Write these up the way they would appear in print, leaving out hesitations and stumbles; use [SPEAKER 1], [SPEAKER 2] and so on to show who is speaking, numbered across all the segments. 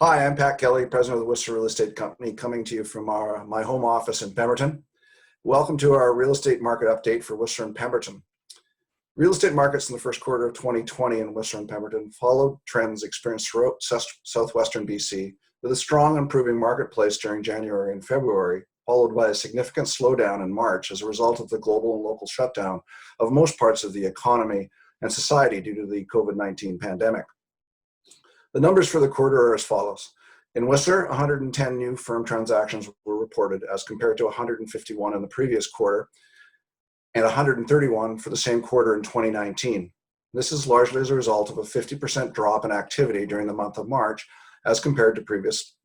[SPEAKER 1] Hi, I'm Pat Kelly, president of the Whistler Real Estate Company, coming to you from my home office in Pemberton. Welcome to our real estate market update for Whistler and Pemberton. Real estate markets in the first quarter of 2020 in Whistler and Pemberton followed trends experienced throughout southwestern BC, with a strong improving marketplace during January and February, followed by a significant slowdown in March as a result of the global and local shutdown of most parts of the economy and society due to the COVID-19 pandemic. The numbers for the quarter are as follows. In Whistler, 110 new firm transactions were reported as compared to 151 in the previous quarter and 131 for the same quarter in 2019. This is largely as a result of a 50% drop in activity during the month of March as compared to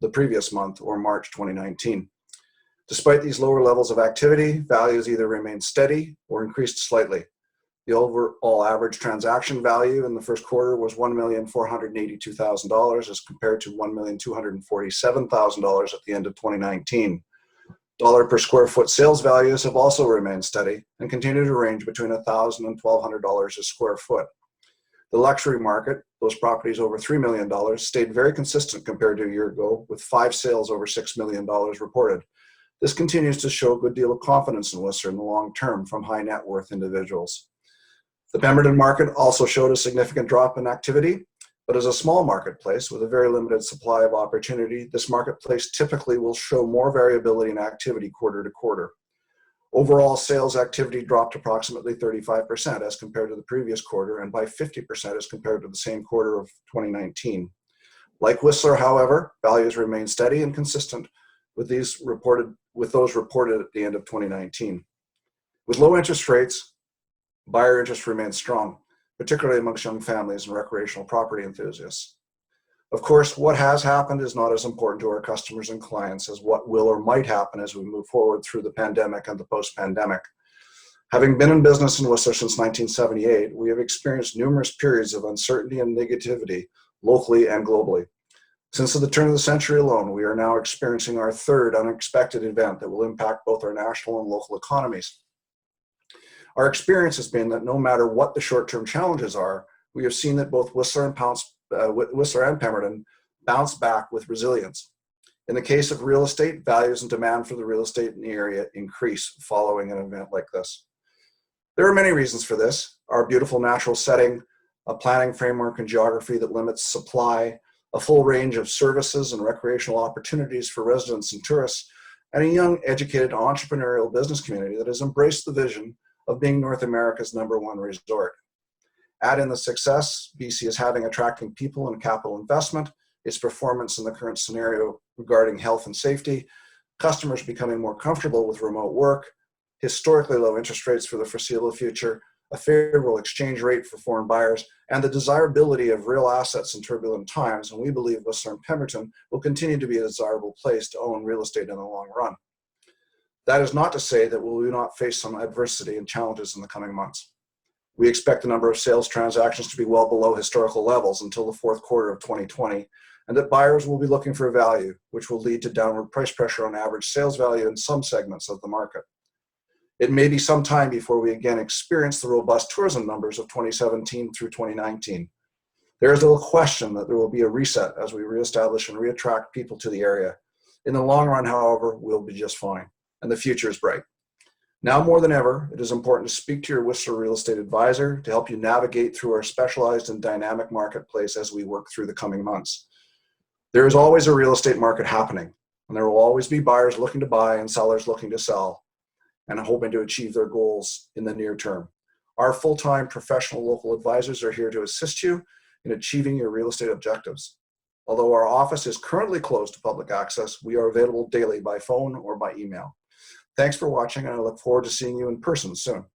[SPEAKER 1] the previous month, or March 2019. Despite these lower levels of activity, values either remained steady or increased slightly. The overall average transaction value in the first quarter was $1,482,000 as compared to $1,247,000 at the end of 2019. Dollar per square foot sales values have also remained steady and continue to range between $1,000 and $1,200 a square foot. The luxury market, those properties over $3 million, stayed very consistent compared to a year ago, with 5 sales over $6 million reported. This continues to show a good deal of confidence in Whistler in the long term from high net worth individuals. The Pemberton market also showed a significant drop in activity, but as a small marketplace with a very limited supply of opportunity, this marketplace typically will show more variability in activity quarter to quarter. Overall sales activity dropped approximately 35% as compared to the previous quarter and by 50% as compared to the same quarter of 2019. Like Whistler, however, values remain steady and consistent with those reported at the end of 2019. With low interest rates, buyer interest remains strong, particularly amongst young families and recreational property enthusiasts. Of course, what has happened is not as important to our customers and clients as what will or might happen as we move forward through the pandemic and the post-pandemic. Having been in business in Whistler since 1978, we have experienced numerous periods of uncertainty and negativity locally and globally. Since the turn of the century alone, we are now experiencing our third unexpected event that will impact both our national and local economies. Our experience has been that no matter what the short-term challenges are, we have seen that both Whistler and Pemberton bounce back with resilience. In the case of real estate, values and demand for the real estate in the area increase following an event like this. There are many reasons for this. Our beautiful natural setting, a planning framework and geography that limits supply, a full range of services and recreational opportunities for residents and tourists, and a young, educated, entrepreneurial business community that has embraced the vision of being North America's #1 resort. Add in the success BC is having attracting people and capital investment, its performance in the current scenario regarding health and safety, customers becoming more comfortable with remote work, historically low interest rates for the foreseeable future, a favorable exchange rate for foreign buyers, and the desirability of real assets in turbulent times, and we believe Whistler and Pemberton will continue to be a desirable place to own real estate in the long run. That is not to say that we will not face some adversity and challenges in the coming months. We expect the number of sales transactions to be well below historical levels until the fourth quarter of 2020, and that buyers will be looking for value, which will lead to downward price pressure on average sales value in some segments of the market. It may be some time before we again experience the robust tourism numbers of 2017 through 2019. There is little question that there will be a reset as we reestablish and reattract people to the area. In the long run, however, we'll be just fine, and the future is bright. Now more than ever, it is important to speak to your Whistler real estate advisor to help you navigate through our specialized and dynamic marketplace as we work through the coming months. There is always a real estate market happening, and there will always be buyers looking to buy and sellers looking to sell and hoping to achieve their goals in the near term. Our full-time professional local advisors are here to assist you in achieving your real estate objectives. Although our office is currently closed to public access, we are available daily by phone or by email. Thanks for watching, and I look forward to seeing you in person soon.